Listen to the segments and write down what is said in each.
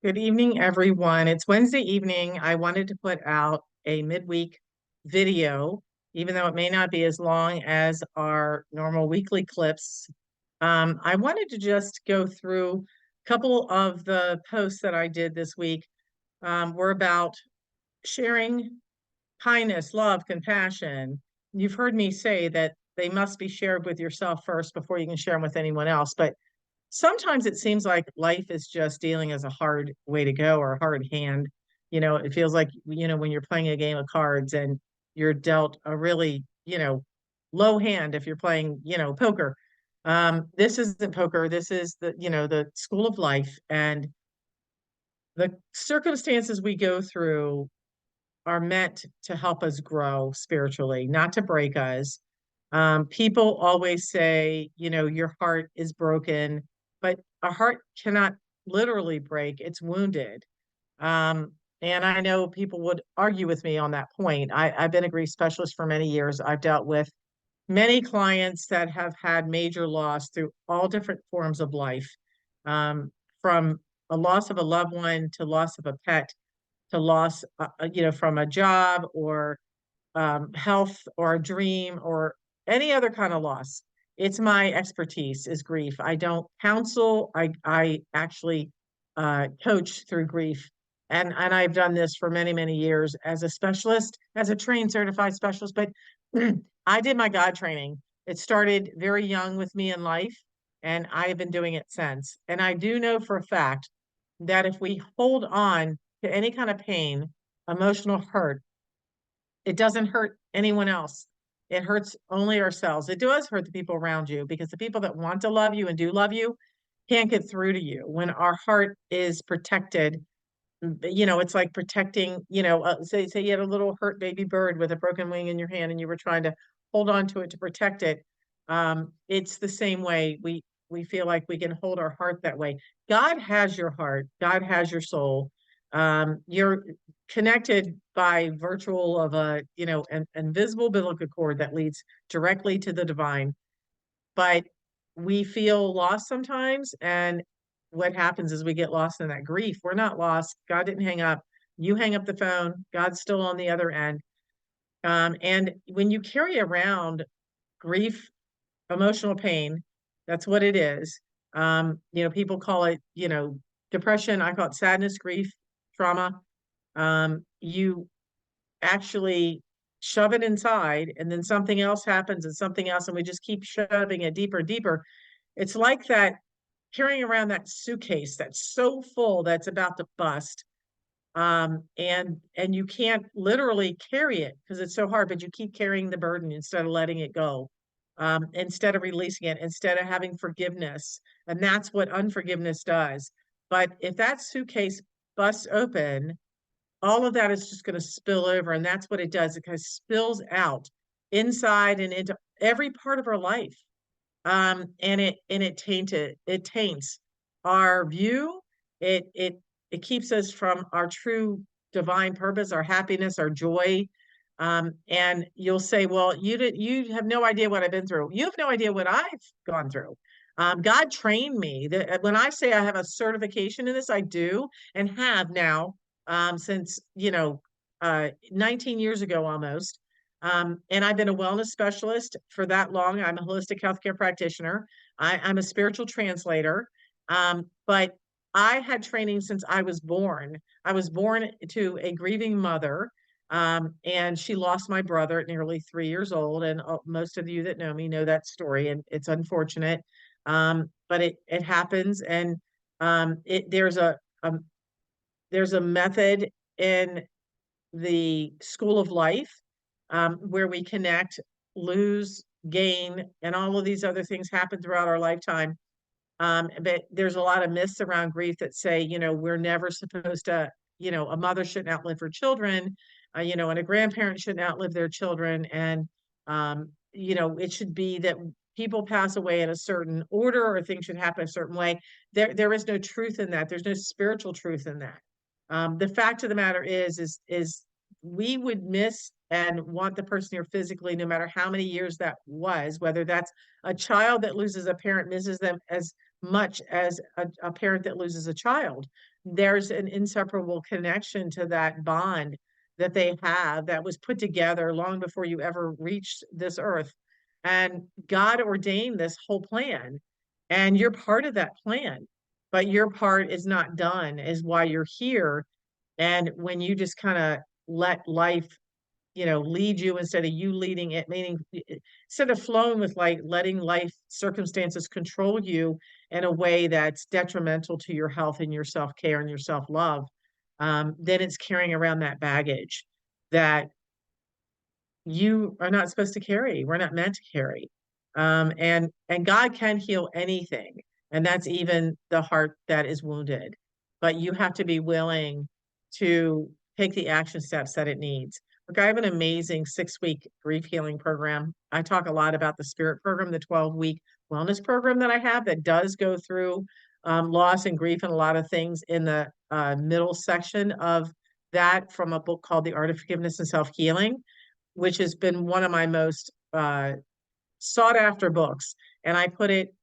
Good evening, everyone. It's Wednesday evening. I wanted to put out a midweek video, even though it may not be as long as our normal weekly clips. I wanted to just go through a couple of the posts that I did this week. Were about sharing kindness, love, compassion. You've heard me say that they must be shared with yourself first before you can share them with anyone else. But sometimes it seems like life is just dealing as a hard way to go or a hard hand. It feels like, when you're playing a game of cards and you're dealt a really, low hand if you're playing, poker. This isn't poker. This is the school of life. And the circumstances we go through are meant to help us grow spiritually, not to break us. People always say, your heart is broken, but a heart cannot literally break, it's wounded. And I know people would argue with me on that point. I've been a grief specialist for many years. I've dealt with many clients that have had major loss through all different forms of life, from a loss of a loved one to loss of a pet to loss, from a job or health or a dream or any other kind of loss. It's my expertise is grief. I don't counsel. I actually coach through grief, and I've done this for many many years as a specialist, as a trained certified specialist. But I did my God training. It started very young with me in life, and I have been doing it since. And I do know for a fact that if we hold on to any kind of pain, emotional hurt, it doesn't hurt anyone else. It hurts only ourselves. It does hurt the people around you because the people that want to love you and do love you can't get through to you. When our heart is protected, it's like protecting, say you had a little hurt baby bird with a broken wing in your hand and you were trying to hold on to it to protect it. It's the same way we feel like we can hold our heart that way. God has your heart. God has your soul. You're connected by virtual of an invisible biblical cord that leads directly to the divine. But we feel lost sometimes, and what happens is we get lost in that grief. We're not lost. God didn't hang up. You hang up the phone. God's still on the other end. And when you carry around grief, emotional pain, that's what it is. People call it, depression. I call it sadness, grief, trauma. You actually shove it inside, and then something else happens and something else, and we just keep shoving it deeper and deeper. It's like that, carrying around that suitcase that's so full that's about to bust. And you can't literally carry it because it's so hard, but you keep carrying the burden instead of letting it go, instead of releasing it, instead of having forgiveness. And that's what unforgiveness does. But if that suitcase busts open, all of that is just going to spill over. And that's what it does. It kind of spills out inside and into every part of our life. And it taints our view. It keeps us from our true divine purpose, our happiness, our joy. And you'll say, well, you have no idea what I've been through. You have no idea what I've gone through. God trained me. When I say I have a certification in this, I do and have now, since 19 years ago almost. And I've been a wellness specialist for that long. I'm a holistic healthcare practitioner. I'm a spiritual translator. But I had training since I was born. I was born to a grieving mother, and she lost my brother at nearly 3 years old. And most of you that know me know that story, and it's unfortunate, but it happens. And there's a there's a method in the school of life, where we connect, lose, gain, and all of these other things happen throughout our lifetime. But there's a lot of myths around grief that say, we're never supposed to, a mother shouldn't outlive her children, and a grandparent shouldn't outlive their children. And, it should be that people pass away in a certain order or things should happen a certain way. There is no truth in that. There's no spiritual truth in that. The fact of the matter is we would miss and want the person here physically, no matter how many years that was, whether that's a child that loses a parent, misses them as much as a parent that loses a child. There's an inseparable connection to that bond that they have that was put together long before you ever reached this earth. And God ordained this whole plan, and you're part of that plan, but your part is not done, is why you're here. And when you just kind of let life, lead you instead of you leading it, meaning instead of flowing with like letting life circumstances control you in a way that's detrimental to your health and your self-care and your self-love, then it's carrying around that baggage that you are not supposed to carry. We're not meant to carry. And God can heal anything, and that's even the heart that is wounded. But you have to be willing to take the action steps that it needs. Look, I have an amazing 6-week grief healing program. I talk a lot about the spirit program, the 12-week wellness program that I have that does go through loss and grief and a lot of things in the middle section of that, from a book called The Art of Forgiveness and Self-Healing, which has been one of my most sought after books. And I put it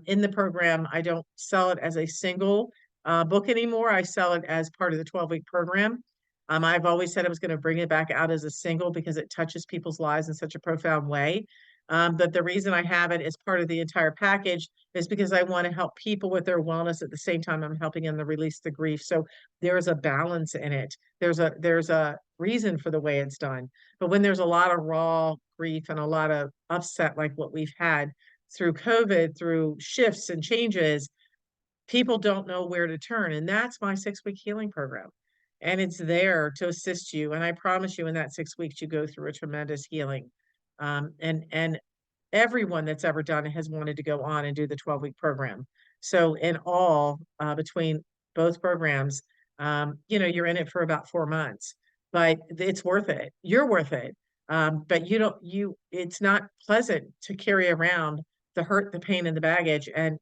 in the program. I don't sell it as a single book anymore. I sell it as part of the 12-week program. I've always said I was going to bring it back out as a single because it touches people's lives in such a profound way. But the reason I have it as part of the entire package is because I want to help people with their wellness at the same time I'm helping them to release the grief. So there's a balance in it. There's a reason for the way it's done. But when there's a lot of raw grief and a lot of upset, like what we've had through COVID, through shifts and changes, people don't know where to turn. And that's my 6-week healing program. And it's there to assist you. And I promise you, in that 6 weeks, you go through a tremendous healing. And everyone that's ever done it has wanted to go on and do the 12-week program. So in all, between both programs, you're in it for about 4 months, but it's worth it. You're worth it. But it's not pleasant to carry around the hurt, the pain, and the baggage, and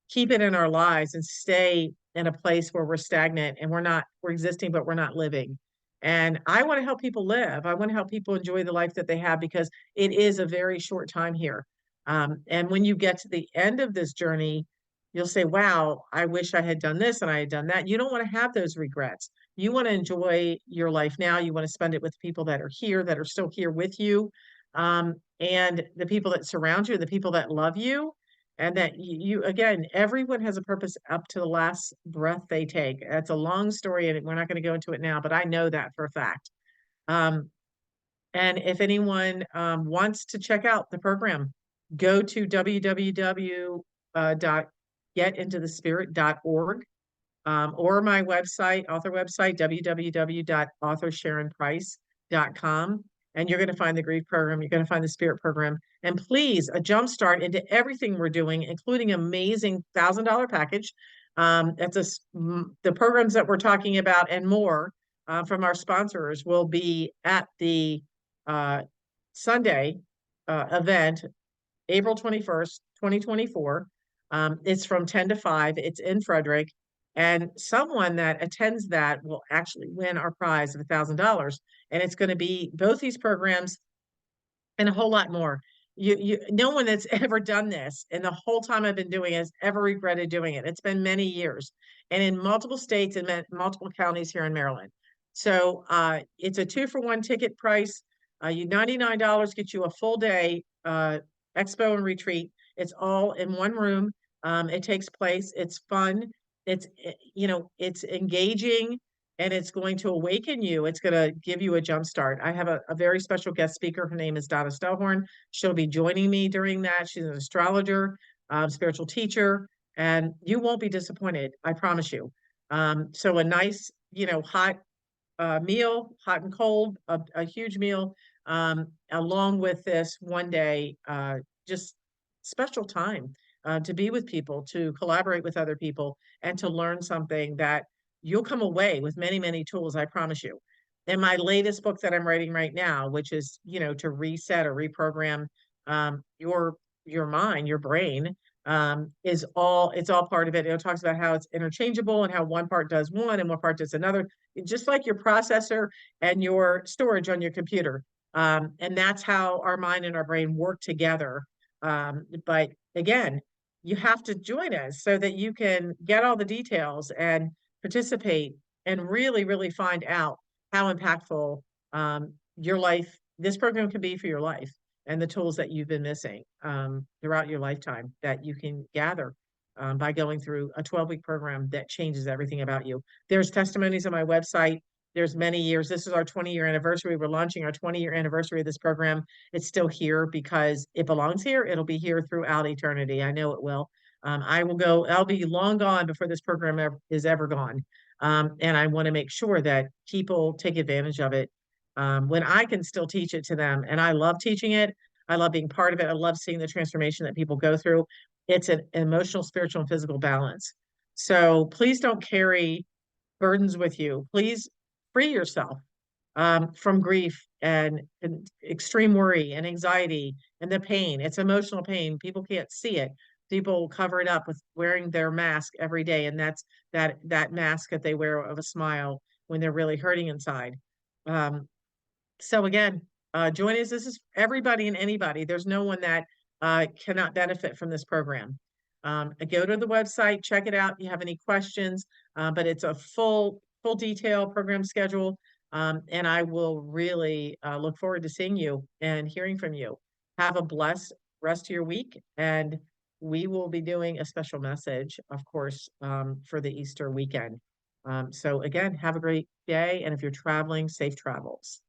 keep it in our lives and stay in a place where we're stagnant and we're existing, but we're not living. And I want to help people live. I want to help people enjoy the life that they have, because it is a very short time here. And when you get to the end of this journey, you'll say, wow, I wish I had done this and I had done that. You don't want to have those regrets. You want to enjoy your life now. You want to spend it with people that are here, that are still here with you, and the people that surround you, the people that love you. And that again, everyone has a purpose up to the last breath they take. That's a long story, and we're not going to go into it now, but I know that for a fact. Um, and if anyone wants to check out the program, go to www.getintothespirit.org, or my website, author website, www.authorsharonprice.com. And you're going to find the grief program. You're going to find the spirit program. And please, a jumpstart into everything we're doing, including amazing $1,000 package. The programs that we're talking about and more from our sponsors will be at the Sunday event, April 21st, 2024. It's from 10 to 5. It's in Frederick. And someone that attends that will actually win our prize of $1,000. And it's going to be both these programs and a whole lot more. No one that's ever done this in the whole time I've been doing it has ever regretted doing it. It's been many years, and in multiple states and multiple counties here in Maryland. So it's a 2-for-1 ticket price. You $99 gets you a full day expo and retreat. It's all in one room. It takes place. It's fun. It's engaging, and it's going to awaken you. It's going to give you a jump start. I have a very special guest speaker. Her name is Donna Stellhorn. She'll be joining me during that. She's an astrologer, spiritual teacher, and you won't be disappointed. I promise you. So a nice, hot meal, hot and cold, a huge meal, along with this one day, just special time to be with people, to collaborate with other people, and to learn something that you'll come away with many, many tools, I promise you. In my latest book that I'm writing right now, which is, to reset or reprogram your mind, your brain, it's all part of it. It talks about how it's interchangeable and how one part does one and one part does another, just like your processor and your storage on your computer. And that's how our mind and our brain work together. But again, you have to join us so that you can get all the details and participate and really, really find out how impactful your life, this program can be for your life and the tools that you've been missing throughout your lifetime that you can gather by going through a 12-week program that changes everything about you. There's testimonies on my website. There's many years. This is our 20-year anniversary. We're launching our 20-year anniversary of this program. It's still here because it belongs here. It'll be here throughout eternity. I know it will. I will go, I'll be long gone before this program is ever gone. And I want to make sure that people take advantage of it when I can still teach it to them. And I love teaching it. I love being part of it. I love seeing the transformation that people go through. It's an emotional, spiritual, and physical balance. So please don't carry burdens with you. Please free yourself from grief and extreme worry and anxiety and the pain. It's emotional pain. People can't see it. People cover it up with wearing their mask every day, and that's that mask that they wear of a smile when they're really hurting inside. Um, so again, join us. This is everybody and anybody. There's no one that cannot benefit from this program. Go to the website, check it out. If you have any questions, but it's a full detail program schedule. And I will really look forward to seeing you and hearing from you. Have a blessed rest of your week. And we will be doing a special message, of course, for the Easter weekend. So again, have a great day. And if you're traveling, safe travels.